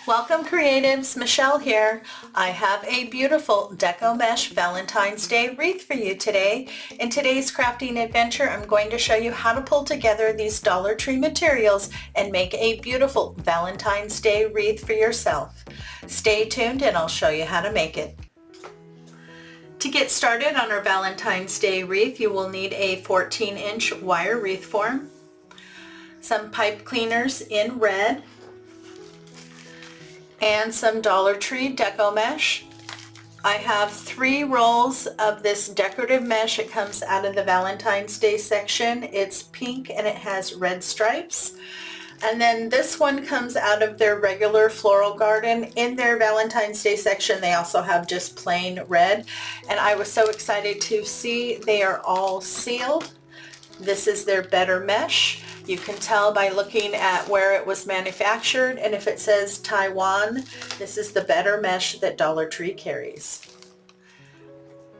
Welcome creatives, Michelle here. I have a beautiful Deco Mesh Valentine's Day wreath for you today. In today's crafting adventure, I'm going to show you how to pull together these Dollar Tree materials and make a beautiful Valentine's Day wreath for yourself. Stay tuned and I'll show you how to make it. To get started on our Valentine's Day wreath, you will need a 14-inch wire wreath form, some pipe cleaners in red, and some Dollar Tree Deco Mesh. I have 3 rolls of this decorative mesh. It comes out of the Valentine's Day section. It's pink and it has red stripes. And then this one comes out of their regular floral garden. In their Valentine's Day section, they also have just plain red. And I was so excited to see they are all sealed. This is their better mesh. You can tell by looking at where it was manufactured, and if it says Taiwan, this is the better mesh that Dollar Tree carries.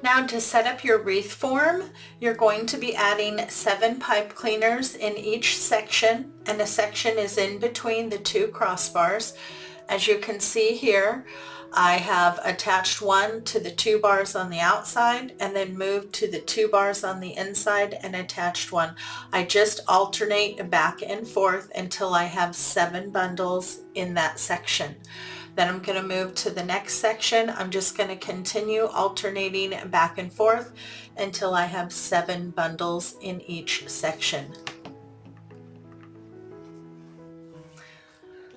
Now to set up your wreath form, you're going to be adding 7 pipe cleaners in each section, and the section is in between the 2 crossbars. As you can see here, I have attached one to the 2 bars on the outside and then moved to the 2 bars on the inside and attached one. I just alternate back and forth until I have 7 bundles in that section. Then I'm going to move to the next section. I'm just going to continue alternating back and forth until I have 7 bundles in each section.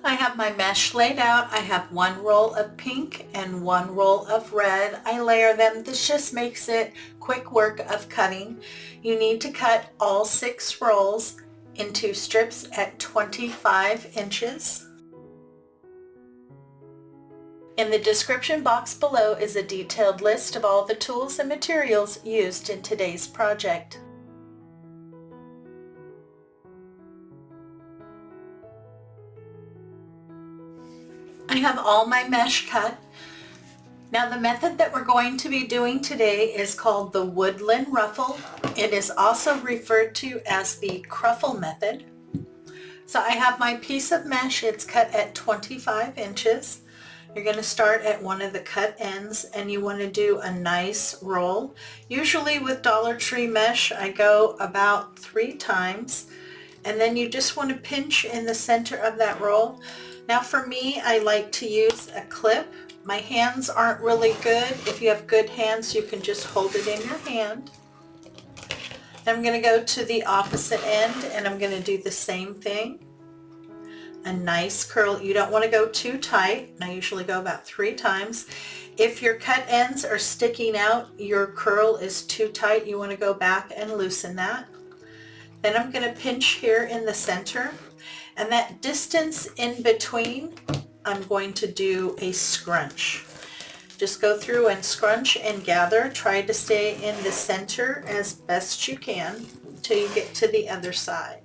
I have my mesh laid out. I have 1 roll of pink and 1 roll of red. I layer them. This just makes it quick work of cutting. You need to cut all 6 rolls into strips at 25 inches. In the description box below is a detailed list of all the tools and materials used in today's project. I have all my mesh cut. Now the method that we're going to be doing today is called the woodland ruffle. It is also referred to as the cruffle method. So I have my piece of mesh. It's cut at 25 inches. You're going to start at one of the cut ends and you want to do a nice roll. Usually with Dollar Tree mesh I go about 3 times, and then you just want to pinch in the center of that roll. Now for me, I like to use a clip. My hands aren't really good. If you have good hands, you can just hold it in your hand. I'm going to go to the opposite end and I'm going to do the same thing. A nice curl. You don't want to go too tight. I usually go about 3 times. If your cut ends are sticking out, your curl is too tight, you want to go back and loosen that. Then I'm going to pinch here in the center. And that distance in between, I'm going to do a scrunch. Just go through and scrunch and gather. Try to stay in the center as best you can until you get to the other side.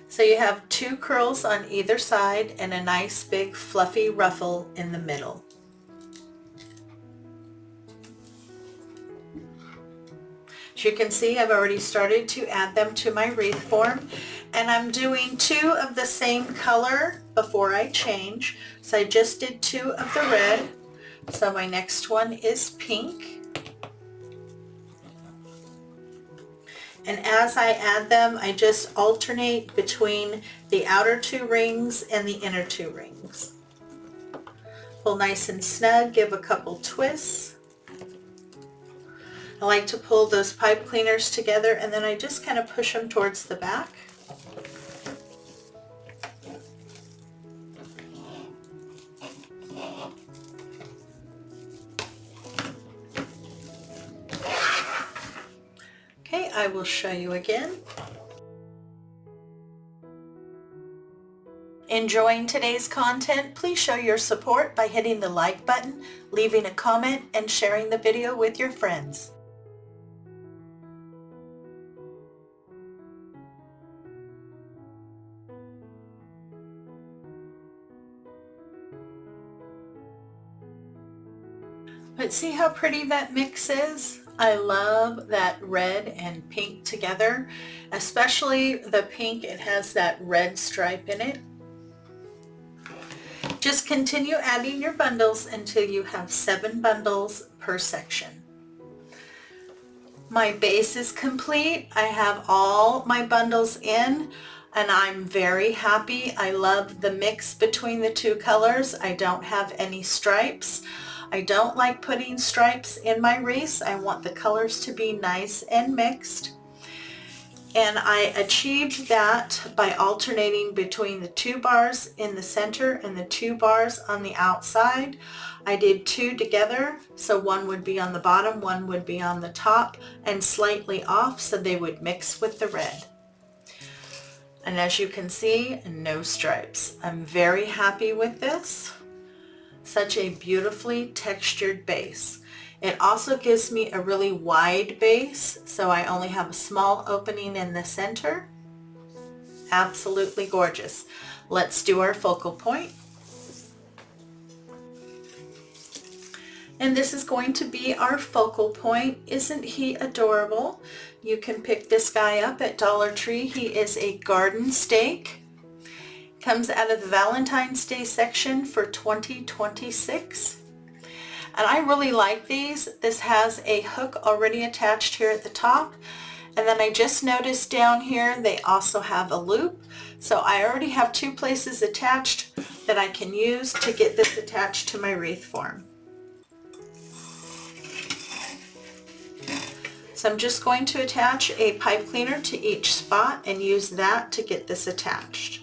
So you have 2 curls on either side and a nice big fluffy ruffle in the middle. As you can see, I've already started to add them to my wreath form, and I'm doing 2 of the same color before I change. So I just did 2 of the red, so my next one is pink. And as I add them, I just alternate between the outer 2 rings and the inner 2 rings. Pull nice and snug, give a couple twists. I like to pull those pipe cleaners together and then I just kind of push them towards the back. Okay, I will show you again. Enjoying today's content? Please show your support by hitting the like button, leaving a comment, and sharing the video with your friends. But see how pretty that mix is? I love that red and pink together, especially the pink. It has that red stripe in it. Just continue adding your bundles until you have 7 bundles per section. My base is complete. I have all my bundles in and I'm very happy. I love the mix between the two colors. I don't have any stripes. I don't like putting stripes in my wreaths. I want the colors to be nice and mixed. And I achieved that by alternating between the 2 bars in the center and the 2 bars on the outside. I did 2 together, so one would be on the bottom, one would be on the top, and slightly off so they would mix with the red. And as you can see, no stripes. I'm very happy with this. Such a beautifully textured base. It also gives me a really wide base, so I only have a small opening in the center. Absolutely gorgeous. Let's do our focal point. And this is going to be our focal point. Isn't he adorable? You can pick this guy up at Dollar Tree. He is a garden stake. Comes out of the Valentine's Day section for $20.26. And I really like these. This has a hook already attached here at the top. And then I just noticed down here they also have a loop. So I already have 2 places attached that I can use to get this attached to my wreath form. So I'm just going to attach a pipe cleaner to each spot and use that to get this attached.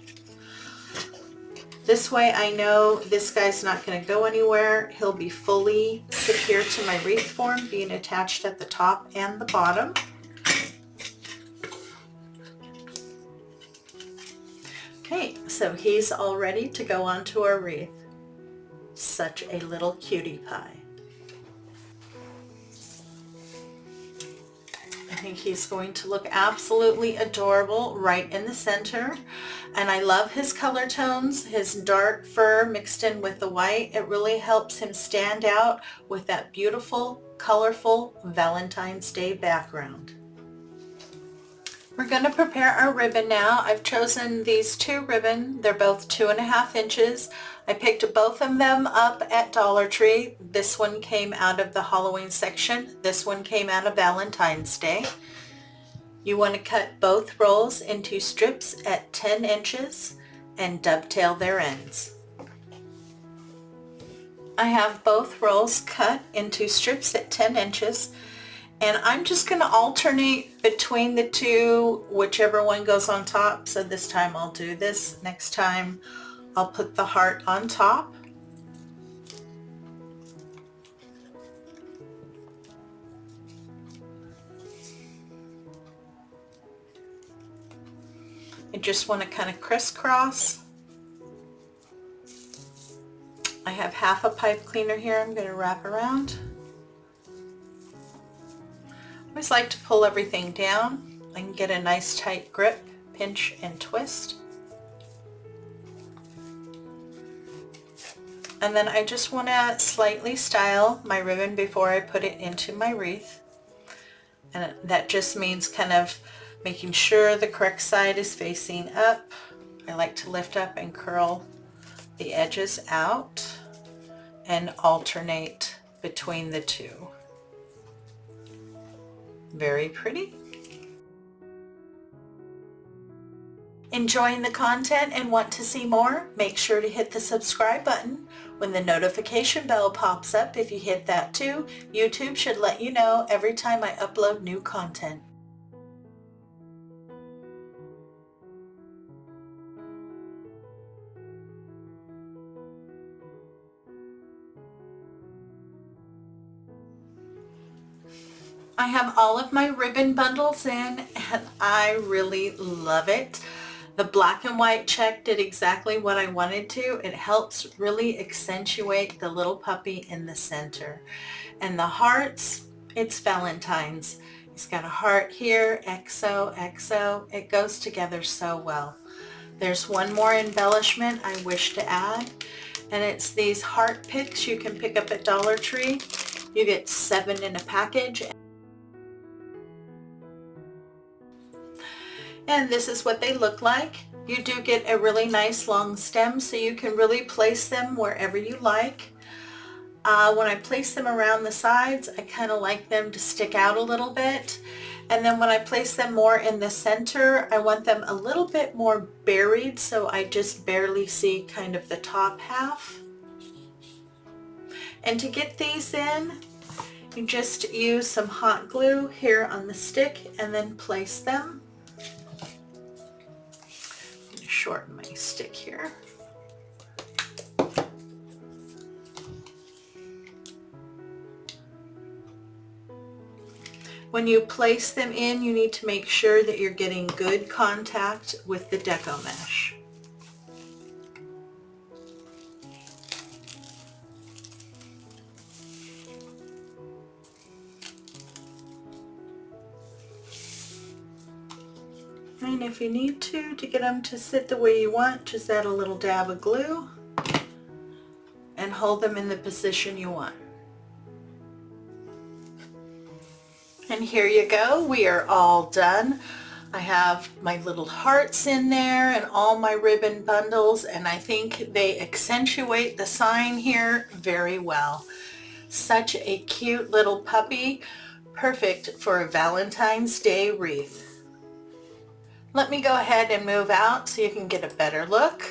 This way I know this guy's not going to go anywhere. He'll be fully secure to my wreath form, being attached at the top and the bottom. Okay, so he's all ready to go onto our wreath. Such a little cutie pie. I think he's going to look absolutely adorable right in the center. And I love his color tones, his dark fur mixed in with the white. It really helps him stand out with that beautiful, colorful Valentine's Day background. We're going to prepare our ribbon now. I've chosen these 2 ribbon. They're both 2.5 inches. I picked both of them up at Dollar Tree. This one came out of the Halloween section. This one came out of Valentine's Day. You want to cut both rolls into strips at 10 inches and dovetail their ends. I have both rolls cut into strips at 10 inches. And I'm just going to alternate between the 2, whichever one goes on top. So this time I'll do this. Next time I'll put the heart on top. I just want to kind of crisscross. I have half a pipe cleaner here I'm going to wrap around. I always like to pull everything down and get a nice tight grip, pinch and twist. And then I just want to slightly style my ribbon before I put it into my wreath. And that just means kind of making sure the correct side is facing up. I like to lift up and curl the edges out and alternate between the 2. Very pretty. Enjoying the content and want to see more? Make sure to hit the subscribe button. When the notification bell pops up, if you hit that too, YouTube should let you know every time I upload new content. I have all of my ribbon bundles in and I really love it. The black and white check did exactly what I wanted to. It helps really accentuate the little puppy in the center. And the hearts, it's Valentine's. He's got a heart here, XO, XO. It goes together so well. There's one more embellishment I wish to add, and it's these heart picks you can pick up at Dollar Tree. You get 7 in a package. And this is what they look like. You do get a really nice long stem, so you can really place them wherever you like. When I place them around the sides, I kind of like them to stick out a little bit. And then when I place them more in the center, I want them a little bit more buried, so I just barely see kind of the top half. And to get these in, you just use some hot glue here on the stick and then place them. I'm going to shorten my stick here. When you place them in, you need to make sure that you're getting good contact with the Deco mesh. And if you need to get them to sit the way you want, just add a little dab of glue and hold them in the position you want. And here you go, we are all done. I have my little hearts in there and all my ribbon bundles, and I think they accentuate the sign here very well. Such a cute little puppy, perfect for a Valentine's Day wreath. Let me go ahead and move out so you can get a better look.